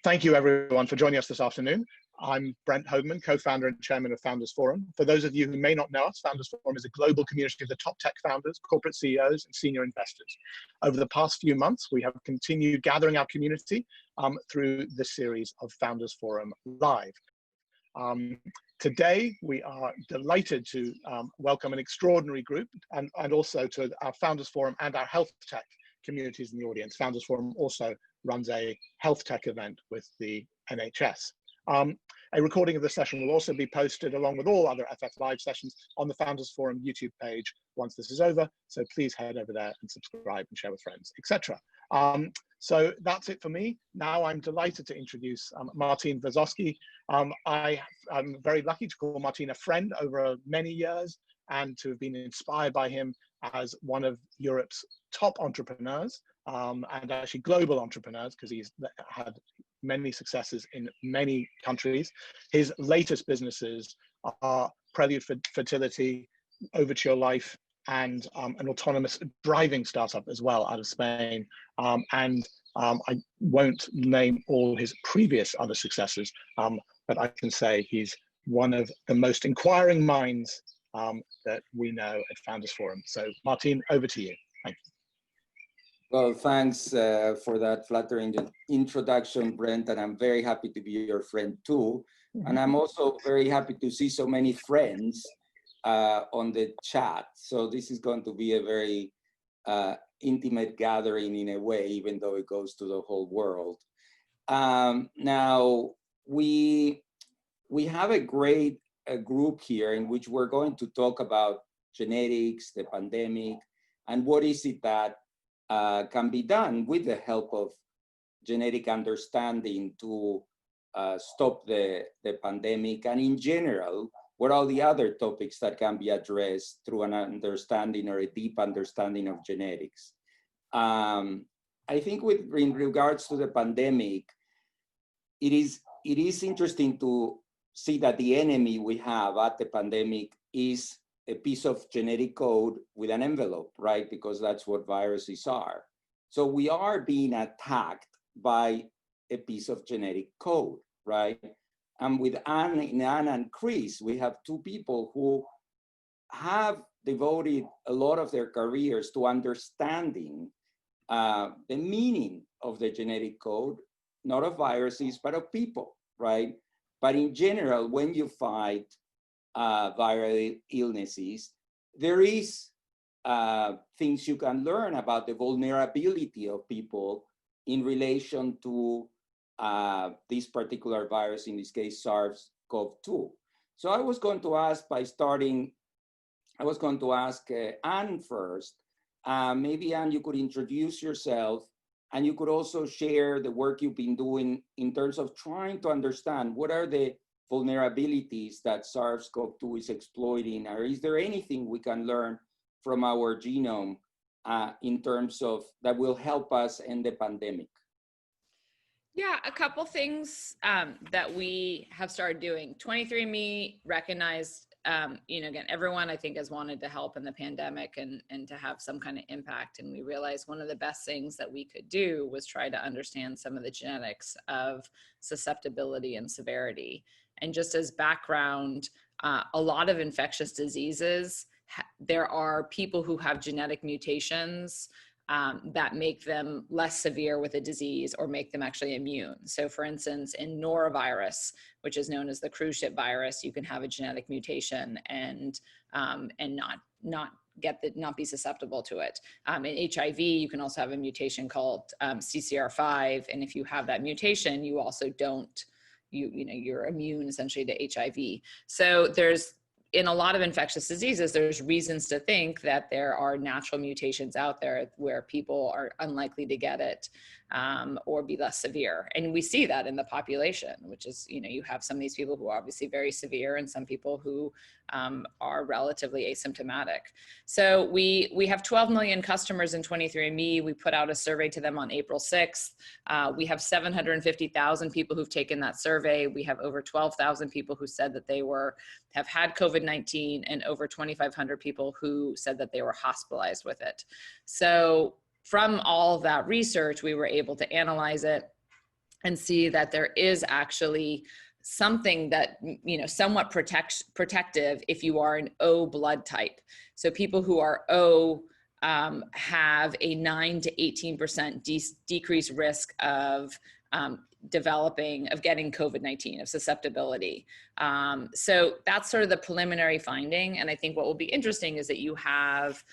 Thank you, everyone, for joining us this afternoon. I'm Brent Hoagman, co-founder and chairman of Founders Forum. For those of you who may not know us, Founders Forum is a global community of the top tech founders, corporate CEOs, and senior investors. Over the past few months, we have continued gathering our community through this series of Founders Forum Live. Today, we are delighted to welcome an extraordinary group and also to our Founders Forum and our health tech communities in the audience. Founders Forum also runs a health tech event with the NHS. A recording of the session will also be posted along with all other FF Live sessions on the Founders Forum YouTube page once this is over. So please head over there and subscribe and share with friends, etc. So that's it for me. Now I'm delighted to introduce Martin Wazowski. I'm very lucky to call Martin a friend over many years and to have been inspired by him as one of Europe's top entrepreneurs and actually global entrepreneurs, because he's had many successes in many countries. His latest businesses are Prelude Fertility, Overture Life, and an autonomous driving startup as well out of Spain. I won't name all his previous other successes, but I can say he's one of the most inquiring minds that we know at Founders Forum. So Martin, over to you. Thank you. Well, thanks for that flattering introduction, Brent, and I'm very happy to be your friend too. And I'm also very happy to see so many friends on the chat. So this is going to be a very intimate gathering in a way, even though it goes to the whole world. Now, we have a great group here in which we're going to talk about genetics, the pandemic, and what is it that can be done with the help of genetic understanding to stop the pandemic, and in general, what are the other topics that can be addressed through an understanding or a deep understanding of genetics. I think in regards to the pandemic, it is interesting to see that the enemy we have at the pandemic is a piece of genetic code with an envelope, right? Because that's what viruses are. So we are being attacked by a piece of genetic code, right? And with Anne and Chris, we have two people who have devoted a lot of their careers to understanding the meaning of the genetic code, not of viruses, but of people, right? But in general, when you fight viral illnesses, there is things you can learn about the vulnerability of people in relation to this particular virus, in this case, SARS-CoV-2. So I was going to ask Anne first. Maybe Anne, you could introduce yourself, and you could also share the work you've been doing in terms of trying to understand what are the vulnerabilities that SARS-CoV-2 is exploiting, or is there anything we can learn from our genome in terms of that will help us end the pandemic? Yeah, a couple things that we have started doing. 23&Me recognized, again, everyone I think has wanted to help in the pandemic and to have some kind of impact. And we realized one of the best things that we could do was try to understand some of the genetics of susceptibility and severity. And just as background, a lot of infectious diseases, there are people who have genetic mutations that make them less severe with a disease or make them actually immune. So for instance, in norovirus, which is known as the cruise ship virus, you can have a genetic mutation and not be susceptible to it. In HIV, you can also have a mutation called CCR5, and if you have that mutation, you also you're immune essentially to HIV. So in a lot of infectious diseases, there's reasons to think that there are natural mutations out there where people are unlikely to get it or be less severe. And we see that in the population, which is, you have some of these people who are obviously very severe and some people who are relatively asymptomatic. So we have 12 million customers in 23&Me. We put out a survey to them on April 6th. We have 750,000 people who've taken that survey. We have over 12,000 people who said that they have had COVID-19 and over 2,500 people who said that they were hospitalized with it. So from all of that research, we were able to analyze it and see that there is actually something that, you know, somewhat protective if you are an O blood type. So people who are O have a 9 to 18% decreased risk of getting COVID-19, of susceptibility. So that's sort of the preliminary finding. And I think what will be interesting is that you have,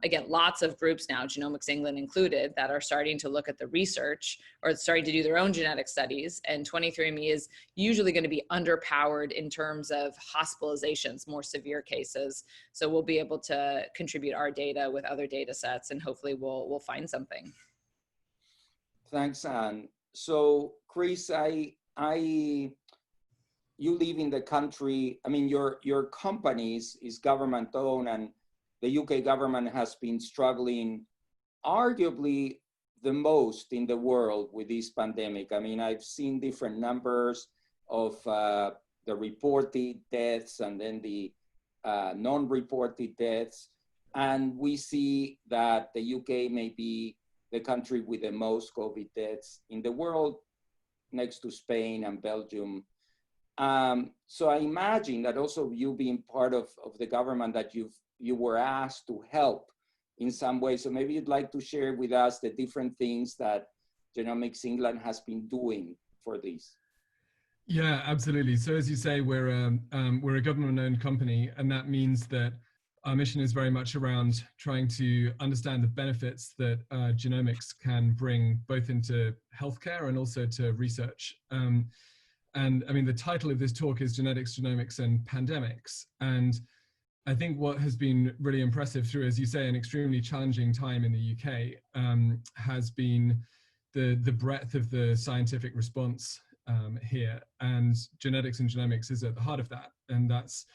again, lots of groups now, Genomics England included, that are starting to look at the research or starting to do their own genetic studies. And 23&Me is usually going to be underpowered in terms of hospitalizations, more severe cases. So we'll be able to contribute our data with other data sets, and hopefully we'll find something. Thanks, Anne. So, Chris, you live in the country. I mean, your company is government owned, and the UK government has been struggling arguably the most in the world with this pandemic. I mean, I've seen different numbers of the reported deaths and then the non-reported deaths. And we see that the UK may be the country with the most COVID deaths in the world, next to Spain and Belgium. So I imagine that also you being part of the government, that you were asked to help in some way. So maybe you'd like to share with us the different things that Genomics England has been doing for this. Yeah, absolutely. So as you say, we're a government-owned company, and that means that our mission is very much around trying to understand the benefits that genomics can bring both into healthcare and also to research. And I mean, the title of this talk is Genetics, Genomics, and Pandemics. And I think what has been really impressive through, as you say, an extremely challenging time in the UK has been the breadth of the scientific response here. And genetics and genomics is at the heart of that. And that's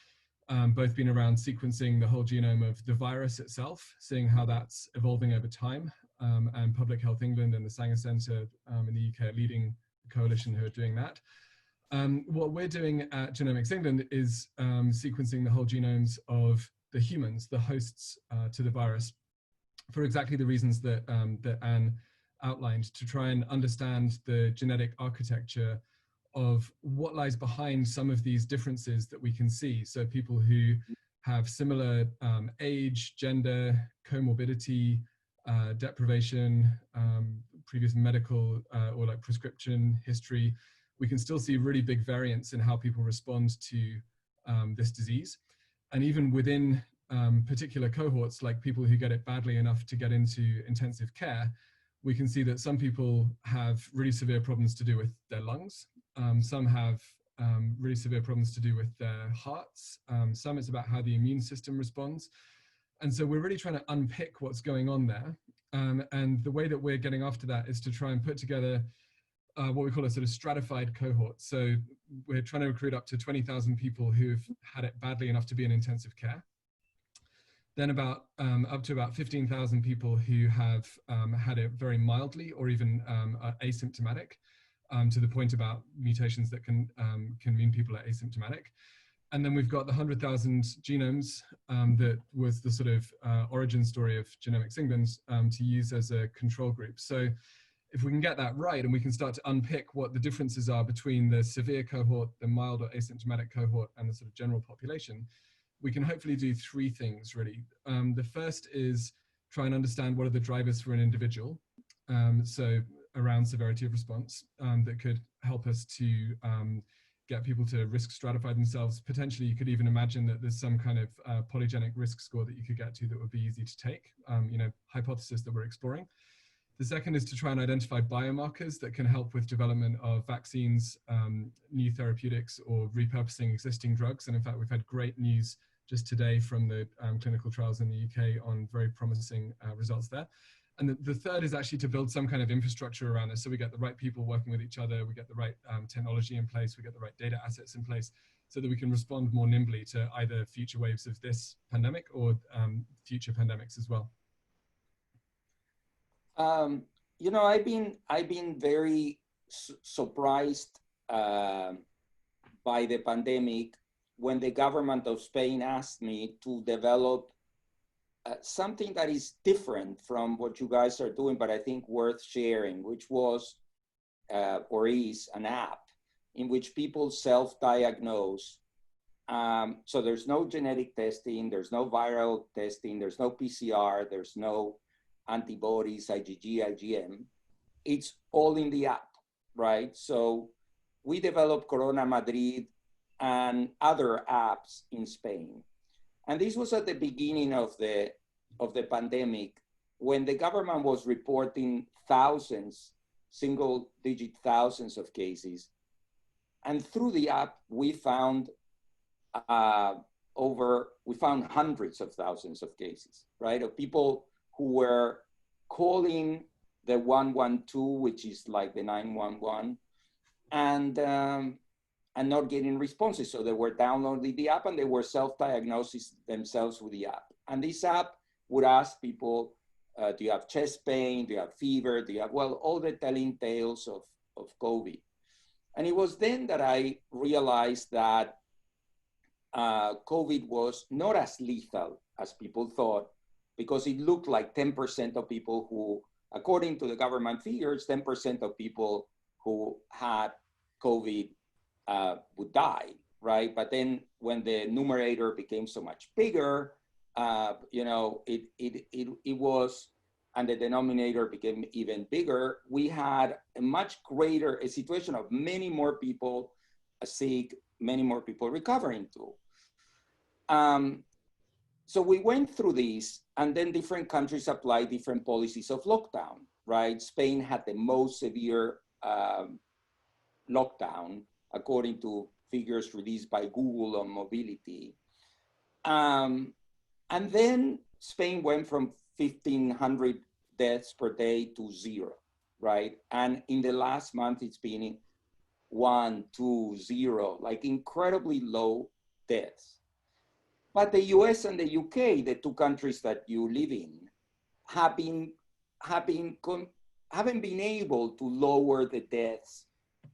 both been around sequencing the whole genome of the virus itself, seeing how that's evolving over time. And Public Health England and the Sanger Centre in the UK are leading the coalition who are doing that. What we're doing at Genomics England is sequencing the whole genomes of the humans, the hosts to the virus, for exactly the reasons that, that Anne outlined, to try and understand the genetic architecture of what lies behind some of these differences that we can see. So people who have similar age, gender, comorbidity, deprivation, previous medical or like prescription history, we can still see really big variance in how people respond to this disease. And even within particular cohorts, like people who get it badly enough to get into intensive care, we can see that some people have really severe problems to do with their lungs. Some have really severe problems to do with their hearts. Some it's about how the immune system responds. And so we're really trying to unpick what's going on there. And the way that we're getting after that is to try and put together what we call a sort of stratified cohort. So we're trying to recruit up to 20,000 people who've had it badly enough to be in intensive care. Then about up to about 15,000 people who have had it very mildly or even are asymptomatic, to the point about mutations that can mean people are asymptomatic. And then we've got the 100,000 genomes that was the sort of origin story of Genomics England to use as a control group. So if we can get that right and we can start to unpick what the differences are between the severe cohort, the mild or asymptomatic cohort, and the sort of general population, we can hopefully do three things really. The first is try and understand what are the drivers for an individual. So around severity of response that could help us to get people to risk stratify themselves. Potentially, you could even imagine that there's some kind of polygenic risk score that you could get to that would be easy to take, you know, hypothesis that we're exploring. The second is to try and identify biomarkers that can help with development of vaccines, new therapeutics, or repurposing existing drugs. And in fact, we've had great news just today from the clinical trials in the UK on very promising results there. And the third is actually to build some kind of infrastructure around this, so we get the right people working with each other, we get the right technology in place, we get the right data assets in place, so that we can respond more nimbly to either future waves of this pandemic or future pandemics as well. You know, I've been very surprised by the pandemic when the government of Spain asked me to develop something that is different from what you guys are doing, but I think worth sharing, which was or is an app in which people self-diagnose. So there's no genetic testing, there's no viral testing, there's no PCR, there's no antibodies, IgG, IgM. It's all in the app, right? So we developed Corona Madrid and other apps in Spain. And this was at the beginning of the pandemic, when the government was reporting thousands, single-digit thousands of cases. And through the app, we found hundreds of thousands of cases, right? Of people who were calling the 112, which is like the 911, and not getting responses. So they were downloading the app and they were self-diagnosing themselves with the app. And this app would ask people, do you have chest pain? Do you have fever? Do you have, well, all the telling tales of COVID. And it was then that I realized that COVID was not as lethal as people thought, because it looked like 10% of people who, according to the government figures, 10% of people who had COVID would die, right? But then when the numerator became so much bigger, it was, and the denominator became even bigger, we had a much greater, a situation of many more people sick, many more people recovering too. So we went through this, and then different countries applied different policies of lockdown, right? Spain had the most severe lockdown, according to figures released by Google on mobility. And then Spain went from 1,500 deaths per day to 0, right? And in the last month, it's been 1, 2, 0, like incredibly low deaths. But the US and the UK, the two countries that you live in, haven't been able to lower the deaths,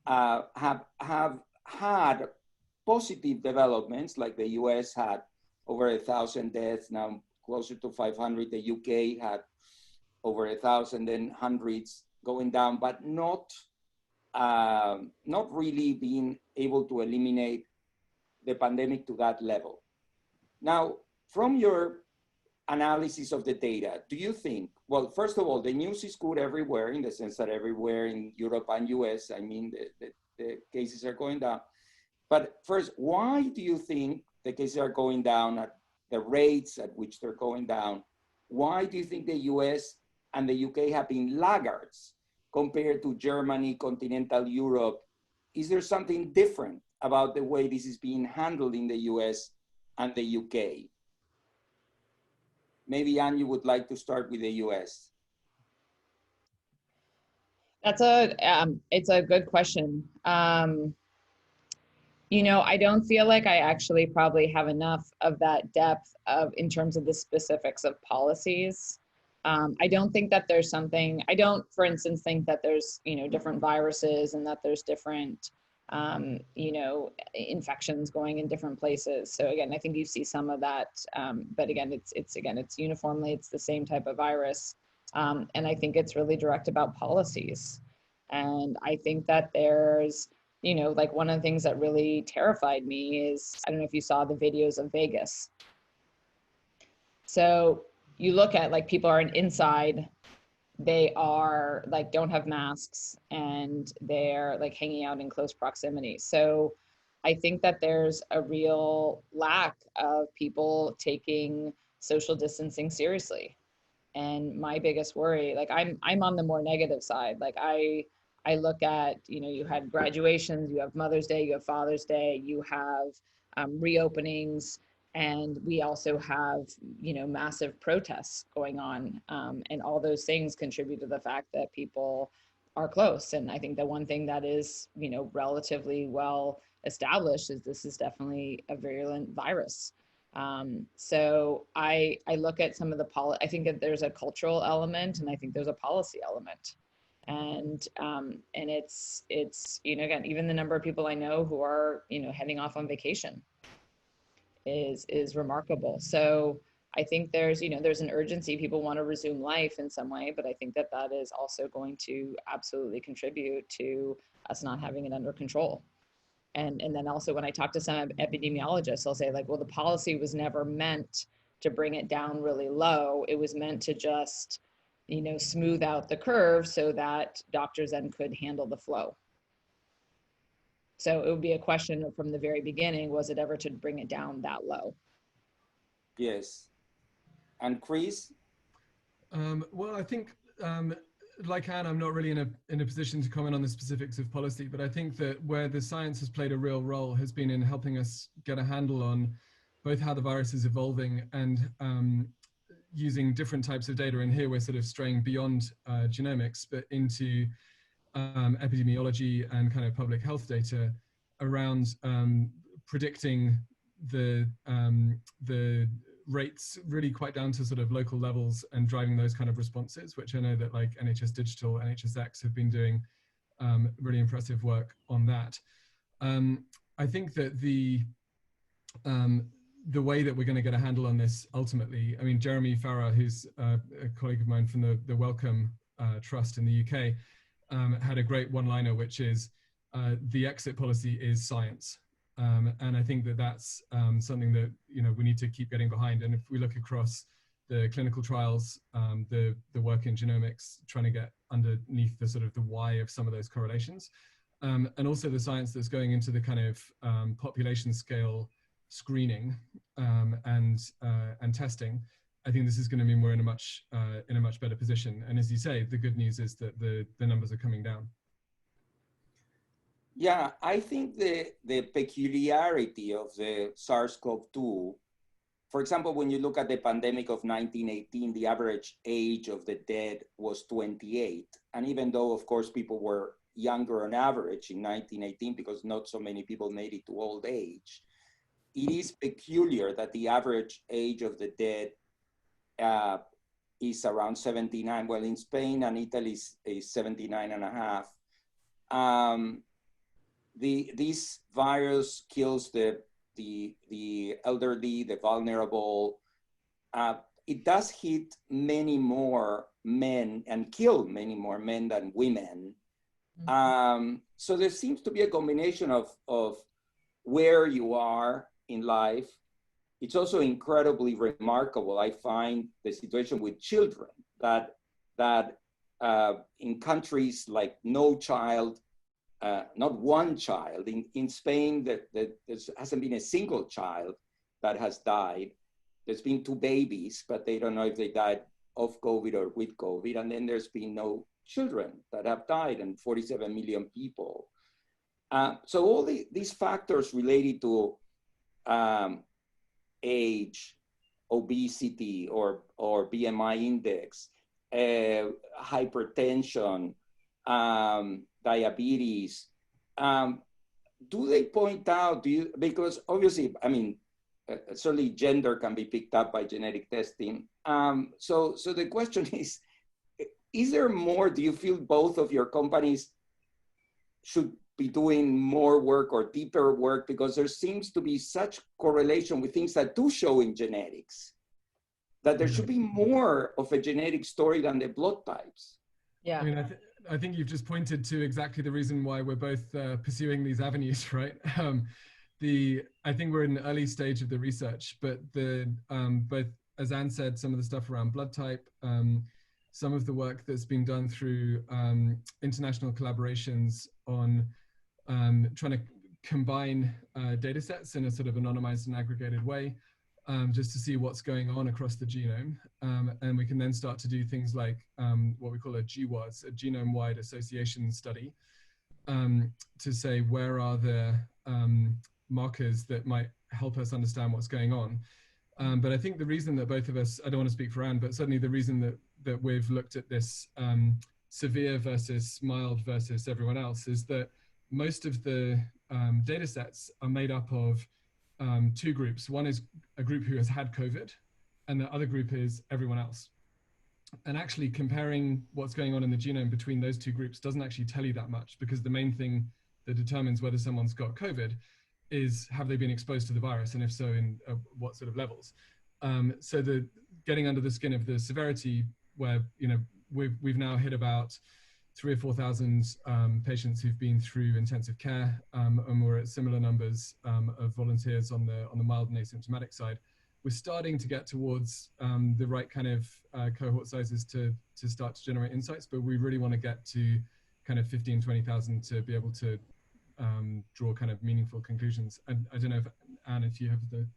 have had positive developments, like the US had over 1,000 deaths, now closer to 500. The UK had over 1,000, then hundreds going down, but not really being able to eliminate the pandemic to that level. Now, from your analysis of the data, do you think, well, first of all, the news is good everywhere, in the sense that everywhere in Europe and US, I mean, the cases are going down. But first, why do you think the cases are going down at the rates at which they're going down? Why do you think the US and the UK have been laggards compared to Germany, continental Europe? Is there something different about the way this is being handled in the US and the UK? Maybe Anne, you would like to start with the US. That's it's a good question. You know, I don't feel like I actually probably have enough of that depth in terms of the specifics of policies. I don't think that there's something, I don't, for instance, think that there's, different viruses and that there's different, infections going in different places. So again, I think you see some of that, but again, it's uniformly, it's the same type of virus. And I think it's really direct about policies. And I think that there's, like one of the things that really terrified me is, I don't know if you saw the videos of Vegas. So you look at like people are inside, they are like, don't have masks, and they're like hanging out in close proximity. So I think that there's a real lack of people taking social distancing seriously. And my biggest worry, like I'm on the more negative side. Like I look at, you had graduations, you have Mother's Day, you have Father's Day, you have reopenings, and we also have, massive protests going on. And all those things contribute to the fact that people are close. And I think the one thing that is, relatively well established is this is definitely a virulent virus. So I look at some of the I think that there's a cultural element, and I think there's a policy element. And it's again, even the number of people I know who are heading off on vacation is remarkable. So I think there's, there's an urgency. People want to resume life in some way, but I think that that is also going to absolutely contribute to us not having it under control. And then also when I talk to some epidemiologists, I'll say like, well, the policy was never meant to bring it down really low. It was meant to just, smooth out the curve so that doctors then could handle the flow. So it would be a question from the very beginning, was it ever to bring it down that low? Yes. And Chris? Well, I think, like Anne, I'm not really in a position to comment on the specifics of policy, but I think that where the science has played a real role has been in helping us get a handle on both how the virus is evolving and using different types of data. And here we're sort of straying beyond genomics, but into epidemiology and kind of public health data around predicting the rates really quite down to sort of local levels and driving those kind of responses, which I know that like NHS Digital, NHSX have been doing really impressive work on that. I think that the way that we're going to get a handle on this ultimately, I mean, Jeremy Farrar, who's a colleague of mine from the Wellcome Trust in the UK, had a great one-liner, which is the exit policy is science. And I think that that's something that we need to keep getting behind. And if we look across the clinical trials, the work in genomics, trying to get underneath the sort of the why of some of those correlations, and also the science that's going into the kind of population scale screening and testing, I think this is going to mean we're in a much better position. And as you say, the good news is that the numbers are coming down. Yeah, I think the peculiarity of the SARS-CoV-2, for example, when you look at the pandemic of 1918, the average age of the dead was 28. And even though, of course, people were younger on average in 1918 because not so many people made it to old age, it is peculiar that the average age of the dead is around 79. Well, in Spain and Italy is 79 and a half. This virus kills the elderly, the vulnerable. It does hit many more men and kill many more men than women. So there seems to be a combination of where you are in life. It's also incredibly remarkable, I find, the situation with children, that in countries like no child, not one child. In Spain, there hasn't been a single child that has died. There's been 2 babies, but they don't know if they died of COVID or with COVID. And then there's been no children that have died, and 47 million people. So all these factors related to age, obesity, or BMI index, hypertension, diabetes, do they point out, because obviously, I mean, certainly gender can be picked up by genetic testing. So the question is there more? Do you feel both of your companies should be doing more work or deeper work? Because there seems to be such correlation with things that do show in genetics, that there should be more of a genetic story than the blood types. Yeah. I mean, I think you've just pointed to exactly the reason why we're both pursuing these avenues, right? I think we're in the early stage of the research, but both, as Anne said, some of the stuff around blood type, some of the work that's been done through international collaborations on trying to combine data sets in a sort of anonymized and aggregated way, just to see what's going on across the genome. And we can then start to do things like what we call a GWAS, a genome-wide association study, to say where are the markers that might help us understand what's going on. But I think the reason that both of us, I don't want to speak for Anne, but certainly the reason that we've looked at this severe versus mild versus everyone else is that most of the data sets are made up of 2 groups. One is a group who has had COVID, and the other group is everyone else. And actually comparing what's going on in the genome between those 2 groups doesn't actually tell you that much, because the main thing that determines whether someone's got COVID is, have they been exposed to the virus, and if so, in what sort of levels. So the getting under the skin of the severity, where we've now hit about 3,000 or 4,000 patients who've been through intensive care, and we're at similar numbers of volunteers on the mild and asymptomatic side. We're starting to get towards the right kind of cohort sizes to start to generate insights, but we really want to get to kind of 15, 20,000 to be able to draw kind of meaningful conclusions. And I don't know if, Anne, if you have the...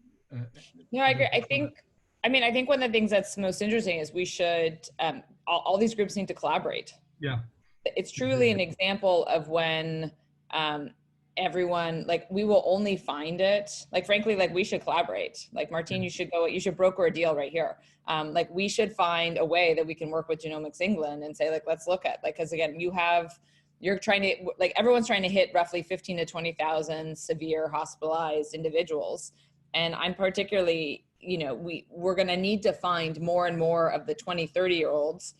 No, I agree. I think one of the things that's most interesting is we should, all these groups need to collaborate. Yeah. It's truly an example of when everyone, like, we will only find it, like, frankly, like, we should collaborate. Like, Martine, you should broker a deal right here. Like, we should find a way that we can work with Genomics England and say, like, let's look at, like, because again, you're trying to, like, everyone's trying to hit roughly 15 to 20,000 severe hospitalized individuals. And I'm particularly, we're going to need to find more and more of the 20, 30-year-olds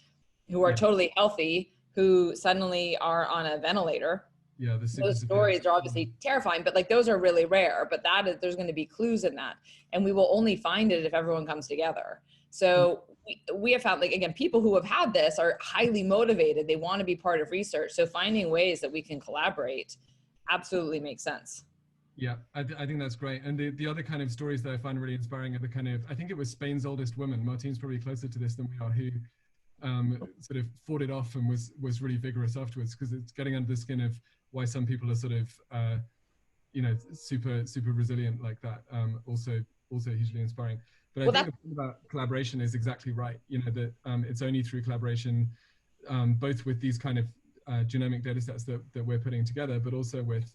who are totally healthy, who suddenly are on a ventilator. Yeah, those stories are obviously terrifying, but like, those are really rare, but there's going to be clues in that. And we will only find it if everyone comes together. So we have found, like, again, people who have had this are highly motivated. They want to be part of research. So finding ways that we can collaborate absolutely makes sense. Yeah, I think that's great. And the other kind of stories that I find really inspiring are the kind of, I think it was Spain's oldest woman, Martine's probably closer to this than we are, who sort of fought it off and was really vigorous afterwards, because it's getting under the skin of why some people are sort of, super resilient like that. Also hugely inspiring. But I think the thing about collaboration is exactly right. That it's only through collaboration, both with these kind of genomic data sets that we're putting together, but also with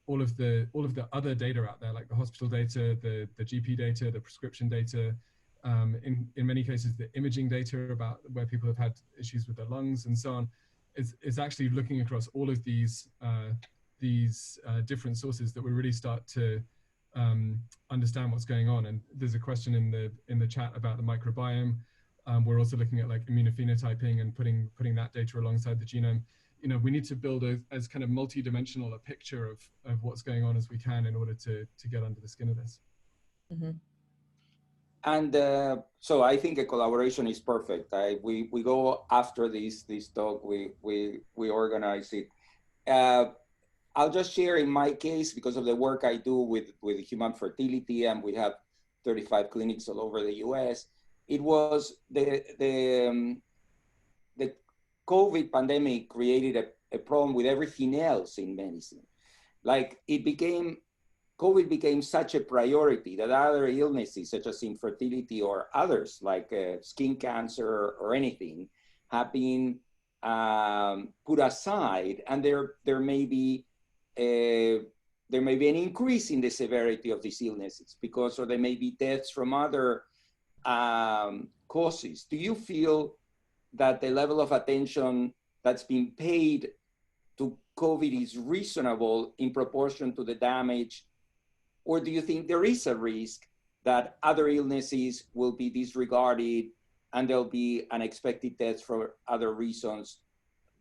all of the other data out there, like the hospital data, the GP data, the prescription data, in many cases the imaging data about where people have had issues with their lungs and so on. It's actually looking across all of these different sources that we really start to understand what's going on. And there's a question in the chat about the microbiome. We're also looking at, like, immunophenotyping and putting that data alongside the genome. We need to build as kind of multi-dimensional a picture of what's going on as we can in order to get under the skin of this. Mm-hmm. And so I think a collaboration is perfect. We go after this talk, we organize it. I'll just share in my case, because of the work I do with human fertility, and we have 35 clinics all over the US. It was the COVID pandemic created a problem with everything else in medicine. Like, COVID became such a priority that other illnesses, such as infertility or others, like skin cancer or anything, have been put aside, and there may be an increase in the severity of these illnesses or there may be deaths from other causes. Do you feel that the level of attention that's been paid to COVID is reasonable in proportion to the damage? Or do you think there is a risk that other illnesses will be disregarded and there'll be unexpected deaths for other reasons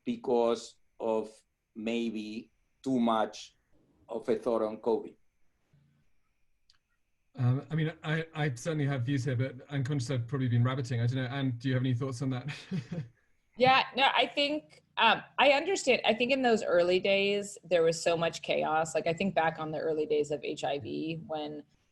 because of maybe too much of a thought on COVID? I mean, I certainly have views here, but I'm conscious I've probably been rabbiting. I don't know, Anne, do you have any thoughts on that? Yeah, no, I think, I understand. I think in those early days, there was so much chaos. Like, I think back on the early days of HIV,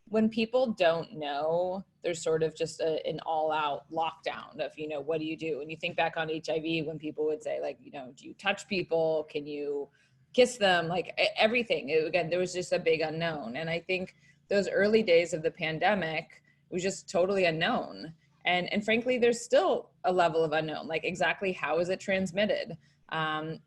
when people don't know, there's sort of just an all-out lockdown of, what do you do? And you think back on HIV, when people would say, like, do you touch people? Can you kiss them? Like, everything. Again, there was just a big unknown. And I think those early days of the pandemic was just totally unknown. And frankly, there's still a level of unknown, like, exactly how is it transmitted?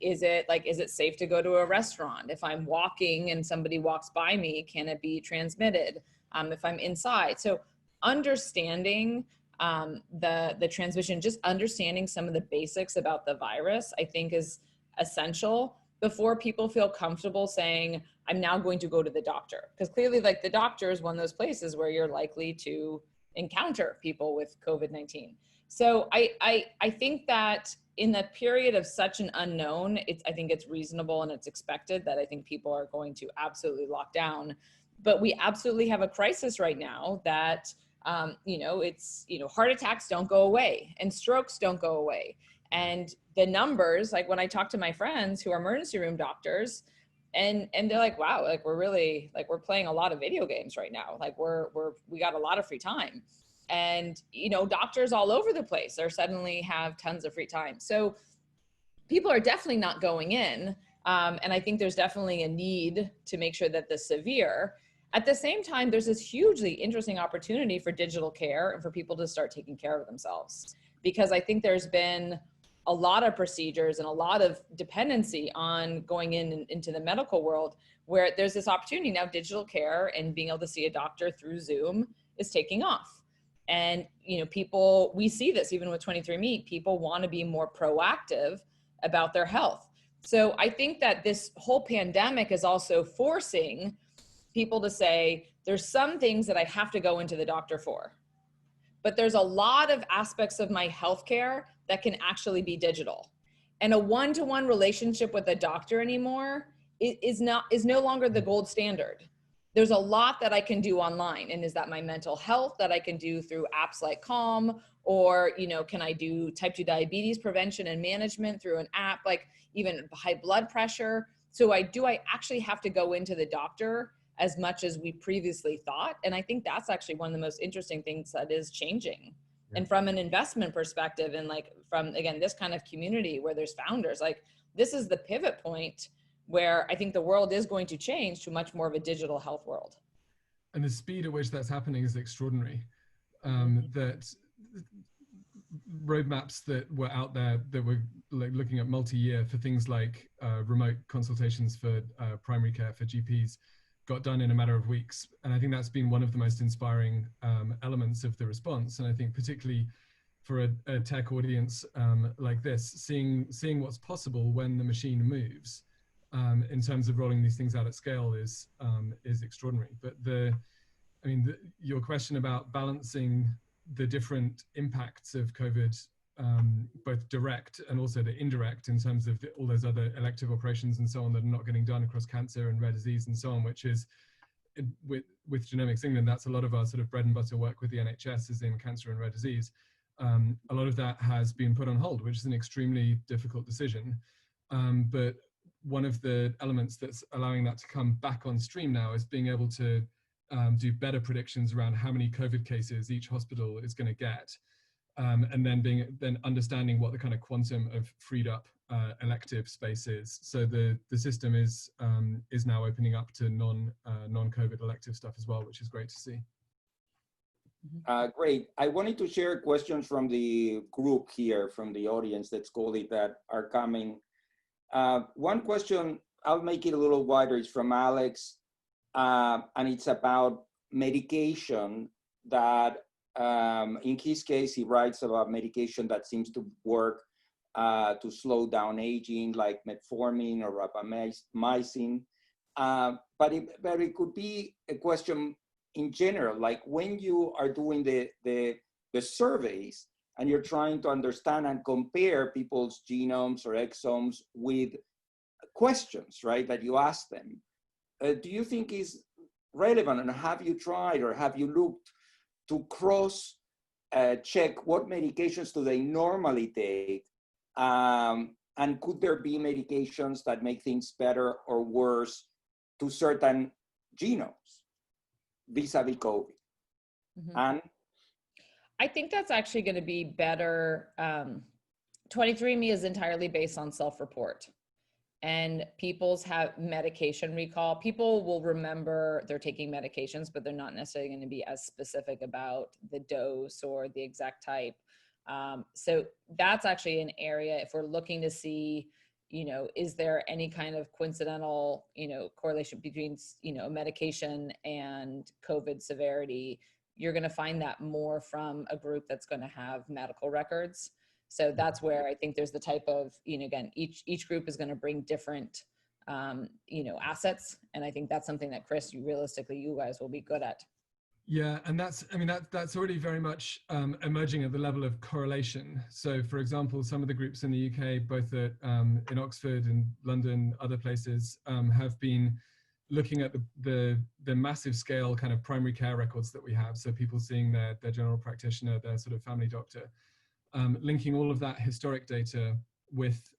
Is it safe to go to a restaurant? If I'm walking and somebody walks by me, can it be transmitted? If I'm inside. So understanding the transmission, just understanding some of the basics about the virus, I think is essential before people feel comfortable saying, I'm now going to go to the doctor. Because clearly, like, the doctor is one of those places where you're likely to encounter people with COVID-19. So I think that in the period of such an unknown, I think it's reasonable and it's expected that I think people are going to absolutely lock down. But we absolutely have a crisis right now that It's, heart attacks don't go away and strokes don't go away. And the numbers, like when I talk to my friends who are emergency room doctors, and they're like, wow, like we're playing a lot of video games right now. Like we got a lot of free time. And, doctors all over the place are suddenly have tons of free time. So people are definitely not going in. And I think there's definitely a need to make sure that the severe. At the same time, there's this hugely interesting opportunity for digital care and for people to start taking care of themselves. Because I think there's been a lot of procedures and a lot of dependency on going into the medical world where there's this opportunity now. Digital care and being able to see a doctor through Zoom is taking off. And, people, we see this even with 23&Me, people want to be more proactive about their health. So I think that this whole pandemic is also forcing people to say, there's some things that I have to go into the doctor for, but there's a lot of aspects of my healthcare that can actually be digital. And a one-to-one relationship with a doctor anymore is no longer the gold standard. There's a lot that I can do online. And is that my mental health that I can do through apps like Calm, or, can I do type 2 diabetes prevention and management through an app, like even high blood pressure? So I actually have to go into the doctor as much as we previously thought? And I think that's actually one of the most interesting things that is changing. Yeah. And from an investment perspective, and like from, again, this kind of community where there's founders, like this is the pivot point where I think the world is going to change to much more of a digital health world. And the speed at which that's happening is extraordinary. That roadmaps that were out there that were like looking at multi-year for things like remote consultations for primary care for GPs got done in a matter of weeks. And I think that's been one of the most inspiring elements of the response. And I think particularly for a tech audience like this, seeing what's possible when the machine moves in terms of rolling these things out at scale is extraordinary. But your question about balancing the different impacts of COVID, both direct and also the indirect in terms of all those other elective operations and so on that are not getting done across cancer and rare disease and so on, which is with Genomics England, that's a lot of our sort of bread and butter work with the NHS is in cancer and rare disease. A lot of that has been put on hold, which is an extremely difficult decision. But one of the elements that's allowing that to come back on stream now is being able to do better predictions around how many COVID cases each hospital is going to get, and then understanding what the kind of quantum of freed up elective space is. So the system is now opening up to non-COVID elective stuff as well, which is great to see. Great. I wanted to share questions from the group here, from the audience, let's call it, that are coming. One question, I'll make it a little wider, is from Alex. And it's about medication that, in his case, he writes about medication that seems to work to slow down aging, like metformin or rapamycin. But it could be a question in general, like when you are doing the surveys and you're trying to understand and compare people's genomes or exomes with questions, right, that you ask them. Do you think is relevant, and have you tried or have you looked to cross check what medications do they normally take, and could there be medications that make things better or worse to certain genomes vis-a-vis COVID? Mm-hmm. And I think that's actually going to be better. 23&Me is entirely based on self-report. And people's have medication recall. People will remember they're taking medications, but they're not necessarily going to be as specific about the dose or the exact type. So that's actually an area, if we're looking to see, is there any kind of coincidental, correlation between, medication and COVID severity, you're going to find that more from a group that's going to have medical records. So that's where I think there's the type of, again, each group is going to bring different, assets. And I think that's something that, Chris, you guys will be good at. Yeah, and that's already very much emerging at the level of correlation. So, for example, some of the groups in the UK, both in Oxford and London, other places, have been looking at the massive scale kind of primary care records that we have, so people seeing their general practitioner, their sort of family doctor, linking all of that historic data with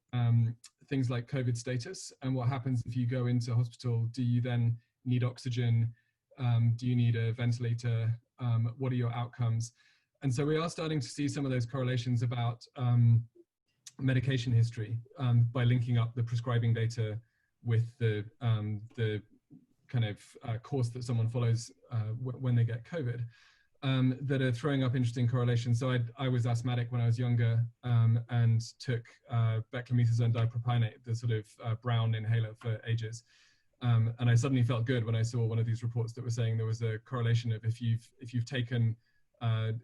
things like COVID status and what happens if you go into hospital. Do you then need oxygen? Do you need a ventilator? What are your outcomes? And so we are starting to see some of those correlations about medication history by linking up the prescribing data with the kind of course that someone follows when they get COVID, that are throwing up interesting correlations. So I was asthmatic when I was younger and took beclomethasone dipropionate, the sort of brown inhaler, for ages. And I suddenly felt good when I saw one of these reports that was saying there was a correlation of if you've taken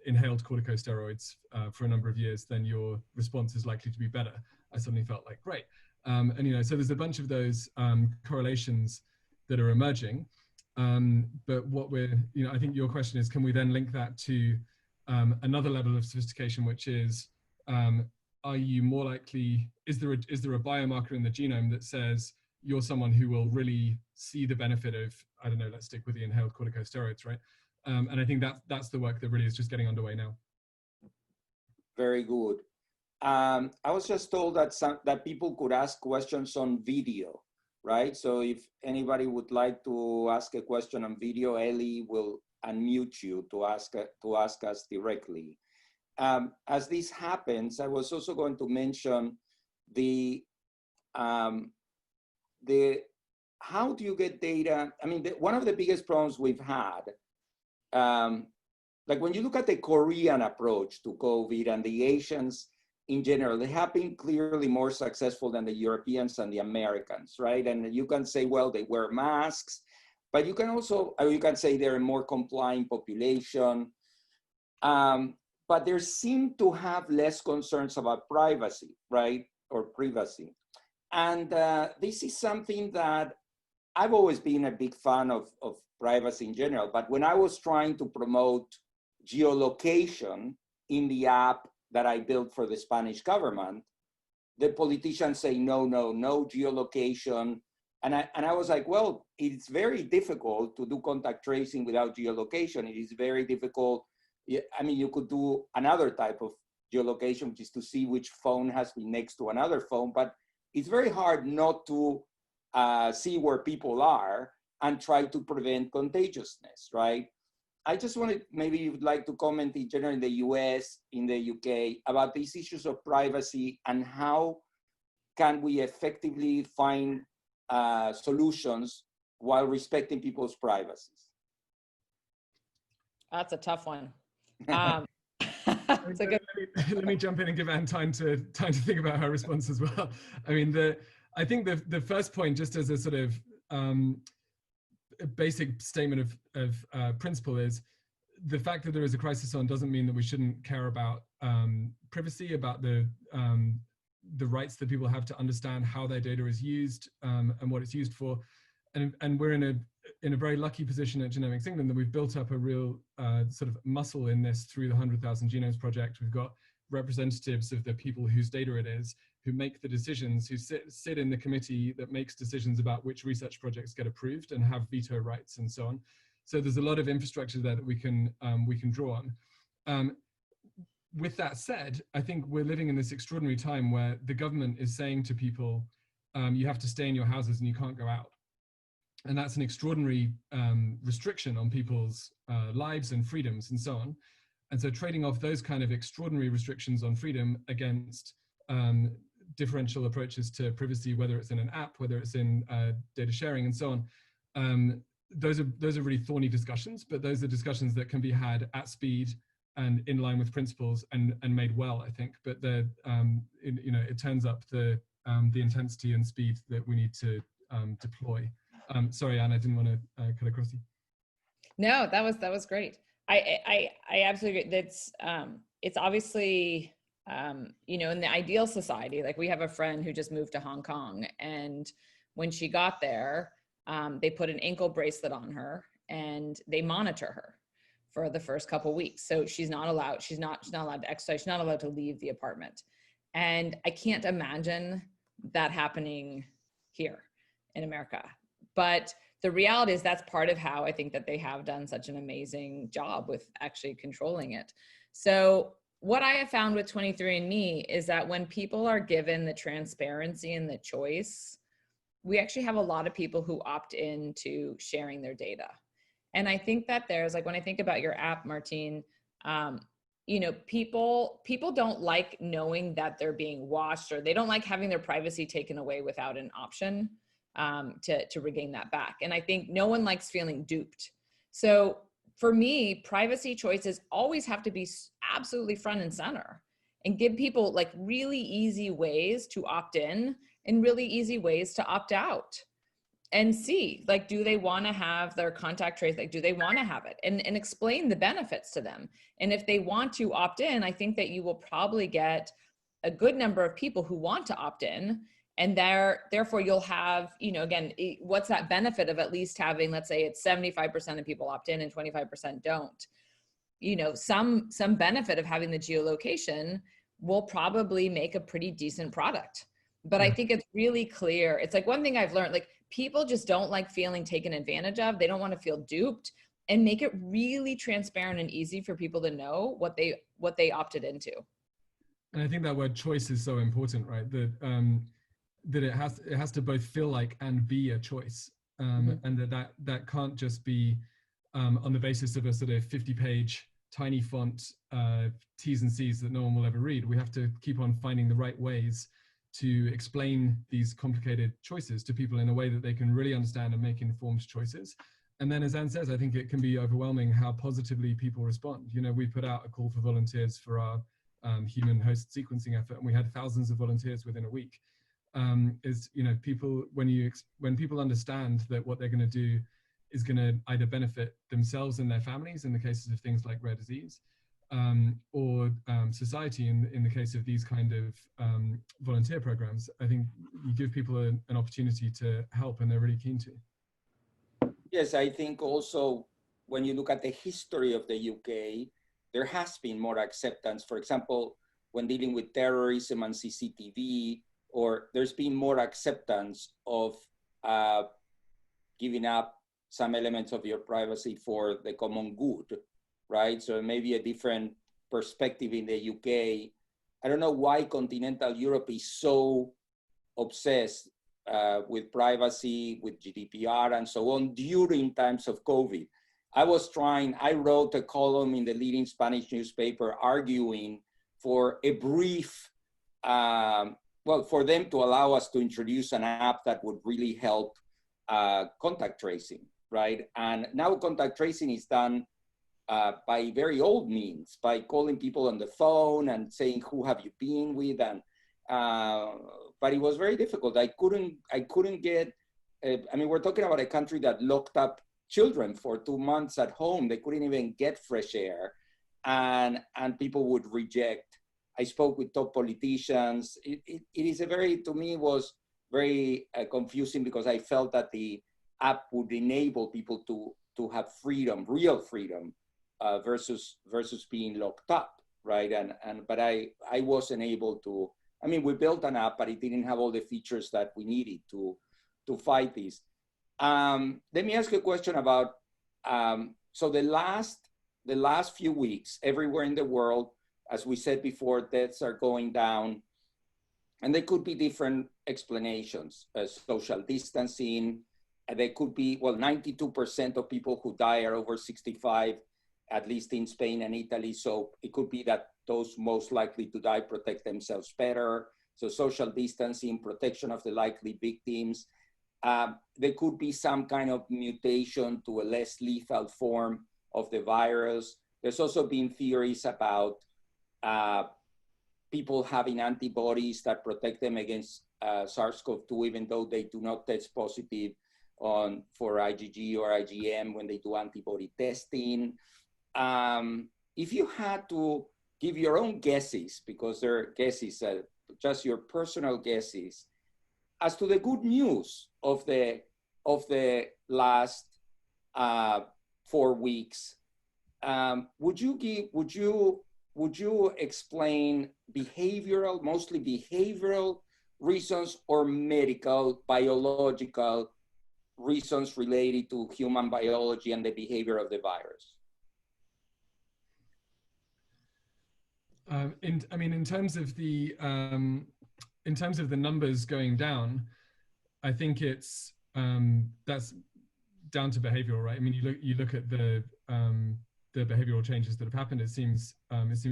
inhaled corticosteroids for a number of years, then your response is likely to be better. I suddenly felt like, great. And, you know, so there's a bunch of those correlations that are emerging. But what we're, you know, I think your question is, can we then link that to another level of sophistication, which is, are you more likely, is there a biomarker in the genome that says you're someone who will really see the benefit of, I don't know, let's stick with the inhaled corticosteroids, right? And I think that's the work that really is just getting underway now. Very good. I was just told that people could ask questions on video, right? So if anybody would like to ask a question on video, Ellie will unmute you to ask us directly. As this happens, I was also going to mention how do you get data? I mean, one of the biggest problems we've had, like when you look at the Korean approach to COVID and the Asians in general, they have been clearly more successful than the Europeans and the Americans, right? And you can say, well, they wear masks, but you can also, you can say they're a more compliant population, but they seem to have less concerns about privacy, right? Or privacy. And this is something that I've always been a big fan of privacy in general, but when I was trying to promote geolocation in the app that I built for the Spanish government, the politicians say, no, no, no geolocation. And I was like, well, it's very difficult to do contact tracing without geolocation. It is very difficult. I mean, you could do another type of geolocation, which is to see which phone has been next to another phone, but it's very hard not to see where people are and try to prevent contagiousness, right? I just wanted, maybe you would like to comment in general in the US, in the UK, about these issues of privacy and how can we effectively find solutions while respecting people's privacies? That's a tough one. It's a good... let me jump in and give Anne time to think about her response as well. I mean, I think the first point, just as a sort of a basic statement of principle, is the fact that there is a crisis on doesn't mean that we shouldn't care about privacy, about the rights that people have to understand how their data is used and what it's used for. And we're in a very lucky position at Genomics England that we've built up a real sort of muscle in this through the 100,000 Genomes Project. We've got representatives of the people whose data it is, who make the decisions, who sit in the committee that makes decisions about which research projects get approved and have veto rights and so on. So there's a lot of infrastructure there that we can draw on. With that said, I think we're living in this extraordinary time where the government is saying to people, you have to stay in your houses and you can't go out. And that's an extraordinary restriction on people's lives and freedoms and so on. And so trading off those kind of extraordinary restrictions on freedom against differential approaches to privacy, whether it's in an app, whether it's in data sharing and so on, those are really thorny discussions, but those are discussions that can be had at speed and in line with principles and made well, I think. But you know, it turns up the intensity and speed that we need to deploy. Sorry, Anne, I didn't want to cut across you. No, that was great. I absolutely agree. That's it's obviously you know, in the ideal society, like we have a friend who just moved to Hong Kong, and when she got there, they put an ankle bracelet on her and they monitor her for the first couple weeks. So she's not allowed to exercise, she's not allowed to leave the apartment. And I can't imagine that happening here in America. But the reality is that's part of how I think that they have done such an amazing job with actually controlling it. So what I have found with 23andMe is that when people are given the transparency and the choice, we actually have a lot of people who opt in to sharing their data. And I think that there's, like, when I think about your app, Martine, you know, people don't like knowing that they're being watched, or they don't like having their privacy taken away without an option to regain that back. And I think no one likes feeling duped. So for me, privacy choices always have to be absolutely front and center, and give people like really easy ways to opt in and really easy ways to opt out, and see, like, do they want to have their contact trace? Like, do they want to have it? And explain the benefits to them. And if they want to opt in, I think that you will probably get a good number of people who want to opt in. And therefore you'll have, you know, again, what's that benefit of at least having, let's say it's 75% of people opt in and 25% don't. You know, some benefit of having the geolocation will probably make a pretty decent product. But I think it's really clear. It's like one thing I've learned, like, people just don't like feeling taken advantage of. They don't want to feel duped, and make it really transparent and easy for people to know what they opted into. And I think that word choice is so important, right? That it has to both feel like and be a choice, and that can't just be on the basis of a sort of 50-page tiny font T's and C's that no one will ever read. We have to keep on finding the right ways to explain these complicated choices to people in a way that they can really understand and make informed choices. And then, as Anne says, I think it can be overwhelming how positively people respond. You know, we put out a call for volunteers for our human host sequencing effort, and we had thousands of volunteers within a week. You know, people, when people understand that what they're going to do is going to either benefit themselves and their families in the cases of things like rare disease, or society in the case of these kind of volunteer programs, I think you give people an opportunity to help, and they're really keen to. Yes, I think also when you look at the history of the UK, there has been more acceptance. For example, when dealing with terrorism and CCTV, or there's been more acceptance of giving up some elements of your privacy for the common good, right? So maybe a different perspective in the UK. I don't know why continental Europe is so obsessed with privacy, with GDPR and so on during times of COVID. I wrote a column in the leading Spanish newspaper arguing for a brief, for them to allow us to introduce an app that would really help contact tracing, right? And now contact tracing is done by very old means, by calling people on the phone and saying, who have you been with? And but it was very difficult. I couldn't get, I mean, we're talking about a country that locked up children for 2 months at home. They couldn't even get fresh air, and people would reject. I spoke with top politicians. It is a very, to me, was very confusing, because I felt that the app would enable people to have freedom, real freedom, versus being locked up, right? But I wasn't able to. I mean, we built an app, but it didn't have all the features that we needed to fight this. Let me ask you a question about, so the last few weeks, everywhere in the world, as we said before, deaths are going down, and there could be different explanations. Social distancing, there could be, 92% of people who die are over 65, at least in Spain and Italy. So it could be that those most likely to die protect themselves better. So social distancing, protection of the likely victims. There could be some kind of mutation to a less lethal form of the virus. There's also been theories about people having antibodies that protect them against SARS-CoV-2, even though they do not test positive for IgG or IgM when they do antibody testing. If you had to give your own guesses, because they're guesses, just your personal guesses, as to the good news of the last 4 weeks, would you explain behavioral, mostly behavioral reasons, or medical, biological reasons related to human biology and the behavior of the virus? In terms of the numbers going down, I think it's that's down to behavioral, right? I mean, you look at the behavioral changes that have happened. It seems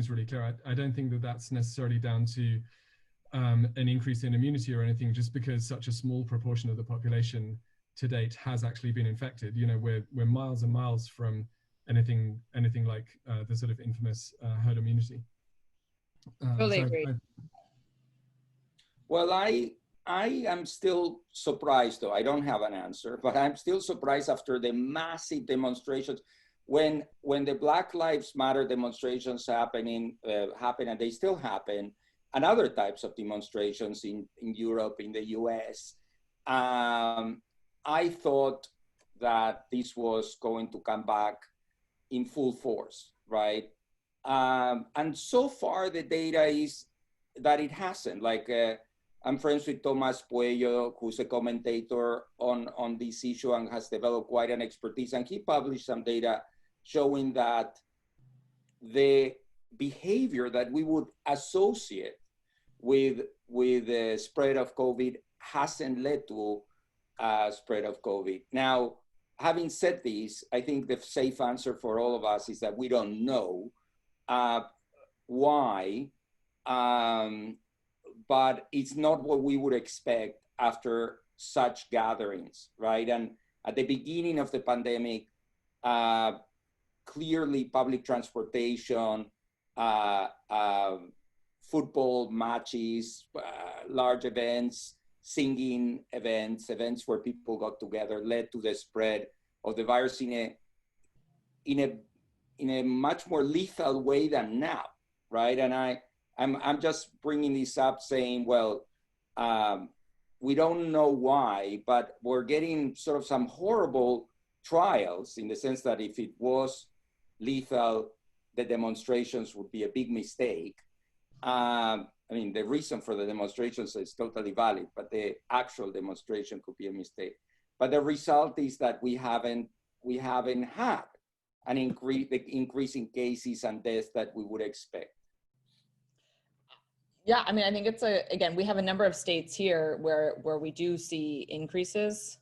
really clear. I don't think that that's necessarily down to an increase in immunity or anything, just because such a small proportion of the population to date has actually been infected. You know, we're miles and miles from anything like the sort of infamous herd immunity. Totally agree. Well, I am still surprised, though. I don't have an answer, but I'm still surprised after the massive demonstrations. When the Black Lives Matter demonstrations happen, and they still happen, and other types of demonstrations in Europe, in the US, I thought that this was going to come back in full force, right? And so far, the data is that it hasn't. Like, I'm friends with Tomas Puello, who's a commentator on this issue and has developed quite an expertise. And he published some data showing that the behavior that we would associate with the spread of COVID hasn't led to spread of COVID. Now, having said this, I think the safe answer for all of us is that we don't know why, but it's not what we would expect after such gatherings, right? And at the beginning of the pandemic, clearly public transportation, football matches, large events, singing events where people got together led to the spread of the virus in a much more lethal way than now, right? And I'm just bringing this up saying, well, we don't know why, but we're getting sort of some horrible trials in the sense that if it was lethal, the demonstrations would be a big mistake. I mean, the reason for the demonstrations is totally valid, but the actual demonstration could be a mistake. But the result is that we haven't had an increase in cases and deaths that we would expect. Yeah, I mean, I think it's again, we have a number of states here where we do see increases.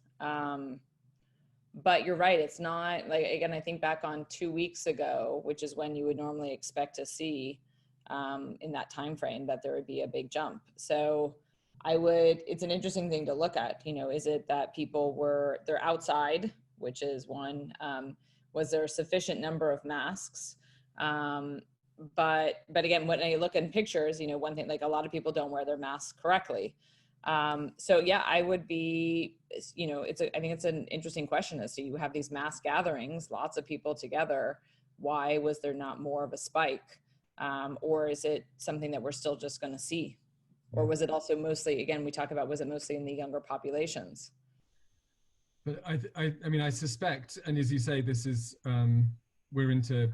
But you're right, it's not like, again, I think back on 2 weeks ago, which is when you would normally expect to see in that time frame that there would be a big jump. So it's an interesting thing to look at, you know, is it that they're outside, which is one, was there a sufficient number of masks? But again, when I look in pictures, you know, one thing, like a lot of people don't wear their masks correctly. So yeah, I would be, you know, I think it's an interesting question as to, you have these mass gatherings, lots of people together. Why was there not more of a spike? Or is it something that we're still just going to see? Or was it also mostly, again, we talk about, was it mostly in the younger populations? But I mean, I suspect, and as you say, this is, we're into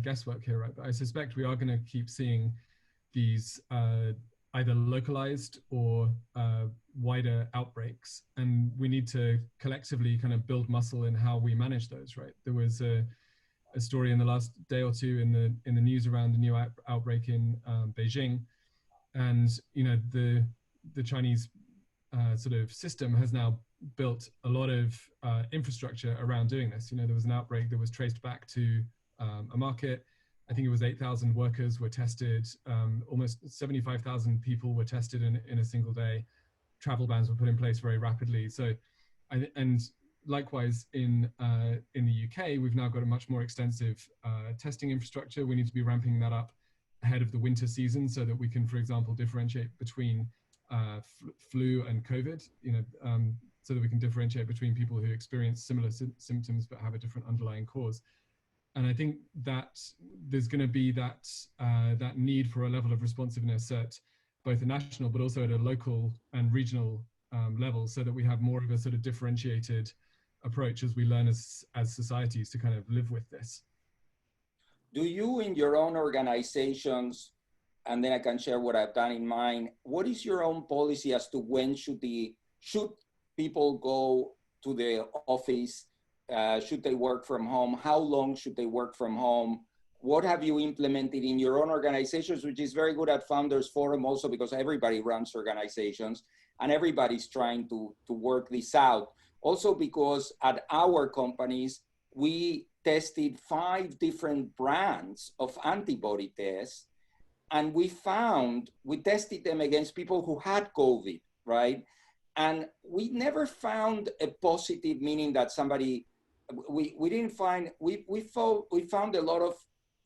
guesswork here, right? But I suspect we are going to keep seeing these either localized or wider outbreaks, and we need to collectively kind of build muscle in how we manage those, right? There was a story in the last day or two in the news around a new outbreak in Beijing, and you know, the Chinese sort of system has now built a lot of infrastructure around doing this. You know, there was an outbreak that was traced back to a market. I think it was 8,000 workers were tested, almost 75,000 people were tested in a single day. Travel bans were put in place very rapidly. So, and likewise in the UK, we've now got a much more extensive testing infrastructure. We need to be ramping that up ahead of the winter season so that we can, for example, differentiate between flu and COVID, you know, so that we can differentiate between people who experience similar symptoms but have a different underlying cause. And I think that there's going to be that need for a level of responsiveness at both a national but also at a local and regional level, so that we have more of a sort of differentiated approach as we learn as societies to kind of live with this. Do you, in your own organizations, and then I can share what I've done in mine, what is your own policy as to when should people go to the office? Should they work from home? How long should they work from home? What have you implemented in your own organizations, which is very good at Founders Forum also because everybody runs organizations and everybody's trying to work this out. Also because at our companies, we tested 5 different brands of antibody tests, and we tested them against people who had COVID, right? And we never found a positive, meaning that somebody, we found a lot of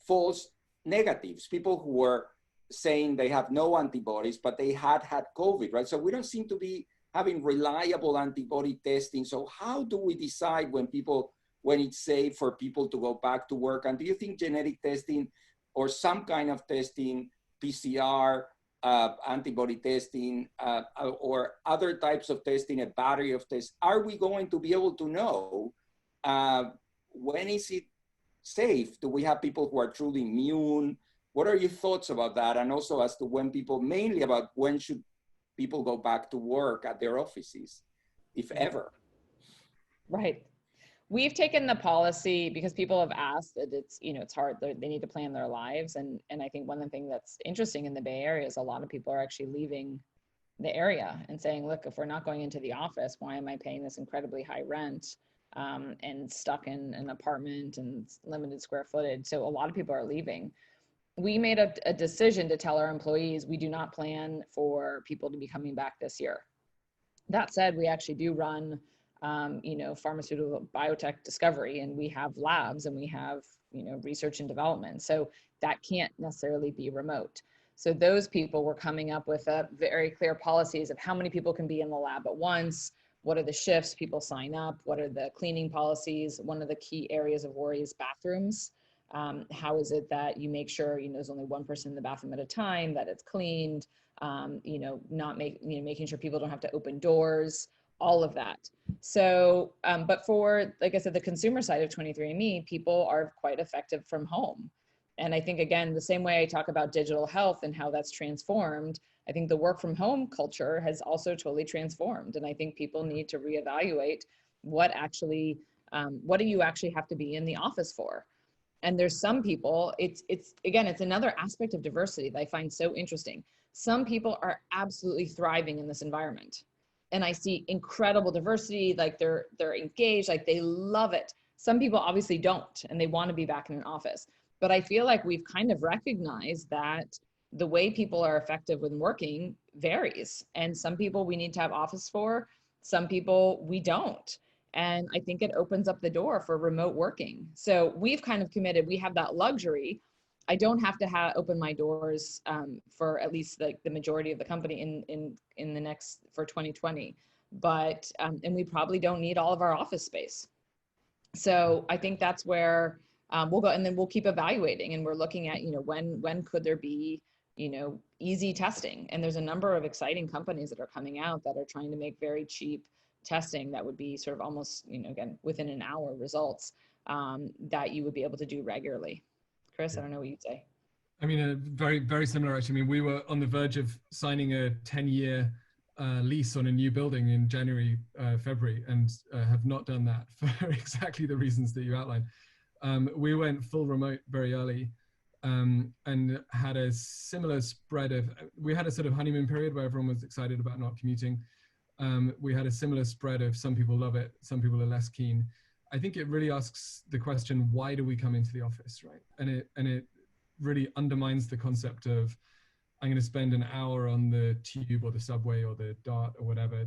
false negatives, people who were saying they have no antibodies, but they had COVID, right? So we don't seem to be having reliable antibody testing. So how do we decide when it's safe for people to go back to work? And do you think genetic testing or some kind of testing, PCR, antibody testing, or other types of testing, a battery of tests, are we going to be able to know when is it safe? Do we have people who are truly immune? What are your thoughts about that? And also as to mainly about when should people go back to work at their offices, if ever? Right. We've taken the policy because people have asked that it's hard. They need to plan their lives. And I think one of the things that's interesting in the Bay Area is a lot of people are actually leaving the area and saying, look, if we're not going into the office, why am I paying this incredibly high rent and stuck in an apartment and limited square footage? So a lot of people are leaving. We made a decision to tell our employees, we do not plan for people to be coming back this year. That said, we actually do run pharmaceutical biotech discovery, and we have labs and we have, research and development. So that can't necessarily be remote. So those people were coming up with very clear policies of how many people can be in the lab at once, what are the shifts people sign up, what are the cleaning policies. One of the key areas of worry is bathrooms. How is it that you make sure, there's only one person in the bathroom at a time, that it's cleaned, making sure people don't have to open doors, all of that. So, but for, like I said, the consumer side of 23&Me, people are quite effective from home. And I think, again, the same way I talk about digital health and how that's transformed, I think the work from home culture has also totally transformed. And I think people need to reevaluate what do you actually have to be in the office for? And there's some people, it's another aspect of diversity that I find so interesting. Some people are absolutely thriving in this environment. And I see incredible diversity, like they're engaged, like they love it. Some people obviously don't, and they want to be back in an office. But I feel like we've kind of recognized that the way people are effective when working varies. And some people we need to have office for, some people we don't. And I think it opens up the door for remote working. So we've kind of committed, we have that luxury. I don't have to open my doors for at least like the majority of the company in the next, for 2020. But, and we probably don't need all of our office space. So I think that's where we'll go, and then we'll keep evaluating, and we're looking at, when could there be, easy testing. And there's a number of exciting companies that are coming out that are trying to make very cheap testing that would be sort of almost, again, within an hour results that you would be able to do regularly. Chris, I don't know what you'd say. I mean, very, very similar, actually. I mean, we were on the verge of signing a 10-year lease on a new building in January, February, and have not done that for exactly the reasons that you outlined. We went full remote very early and had a similar spread of, we had a sort of honeymoon period where everyone was excited about not commuting. We had a similar spread of some people love it, some people are less keen. I think it really asks the question, why do we come into the office, right? And it really undermines the concept of, I'm going to spend an hour on the tube or the subway or the DART or whatever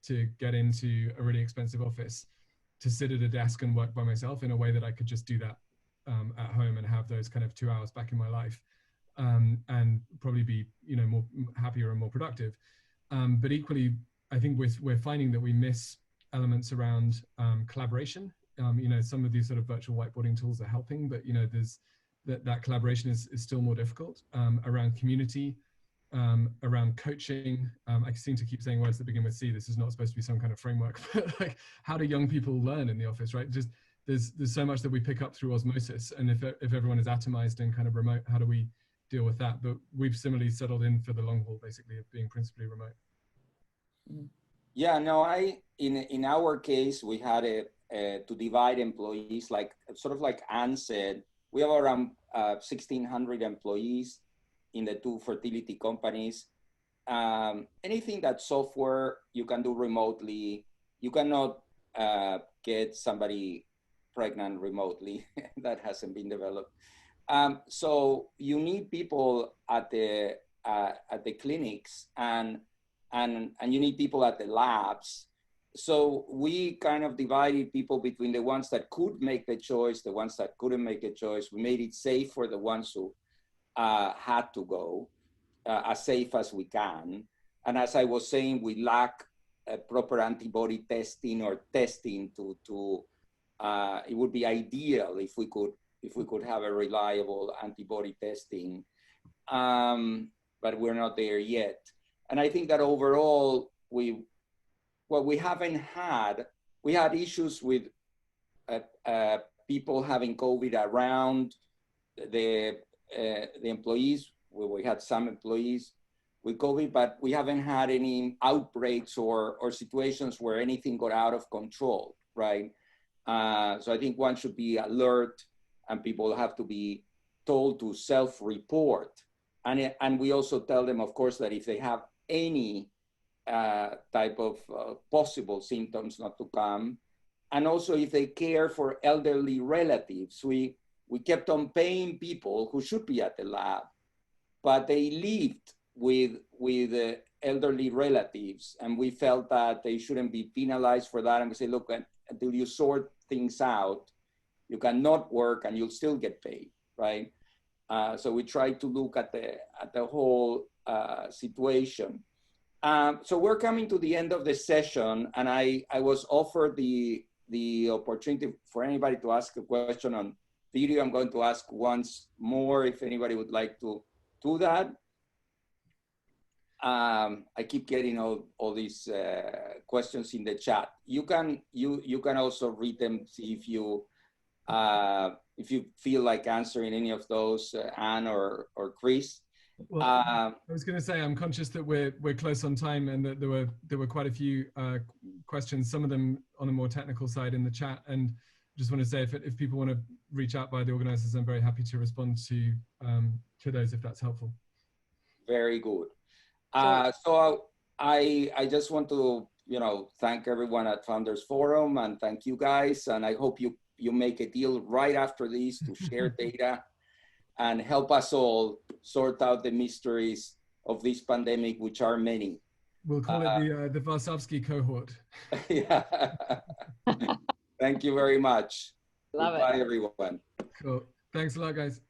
to get into a really expensive office, to sit at a desk and work by myself in a way that I could just do that at home and have those kind of 2 hours back in my life and probably be, more happier and more productive. But equally, I think we're finding that we miss elements around collaboration. Some of these sort of virtual whiteboarding tools are helping, but there's that collaboration is still more difficult around community, around coaching. I seem to keep saying words that begin with C. This is not supposed to be some kind of framework, but like, how do young people learn in the office, right? Just there's so much that we pick up through osmosis, and if everyone is atomized and kind of remote, how do we deal with that? But we've similarly settled in for the long haul, basically, of being principally remote. Yeah, no, in our case, we had to divide employees, like sort of like Anne said, we have around 1,600 employees in the two fertility companies. Anything that software you can do remotely, you cannot get somebody pregnant remotely. That hasn't been developed. So you need people at the clinics and you need people at the labs. So we kind of divided people between the ones that could make the choice, the ones that couldn't make a choice. We made it safe for the ones who had to go, as safe as we can. And as I was saying, we lack proper antibody testing or testing to it would be ideal if we could have a reliable antibody testing, but we're not there yet. And I think that overall, we had issues with people having COVID around the employees. We had some employees with COVID, but we haven't had any outbreaks or situations where anything got out of control, right? So I think one should be alert, and people have to be told to self-report. And we also tell them, of course, that if they have any type of possible symptoms, not to come. And also if they care for elderly relatives, we kept on paying people who should be at the lab, but they lived with elderly relatives, and we felt that they shouldn't be penalized for that. And we say, look, until you sort things out, you cannot work and you'll still get paid, right? So we try to look at the whole situation. So we're coming to the end of the session, and I was offered the opportunity for anybody to ask a question on video. I'm going to ask once more if anybody would like to do that. I keep getting all these questions in the chat. You can also read them, see if you feel like answering any of those, Anne or Chris. Well, I was going to say, I'm conscious that we're close on time, and that there were quite a few questions, some of them on the more technical side in the chat. And just want to say, if people want to reach out by the organizers, I'm very happy to respond to those if that's helpful. Very good. So I just want to thank everyone at Founders Forum, and thank you guys. And I hope you make a deal right after this to share data and help us all sort out the mysteries of this pandemic, which are many. We'll call it the Varsavsky cohort. Yeah. Thank you very much. Love Goodbye, it. everyone. Cool. Thanks a lot, guys.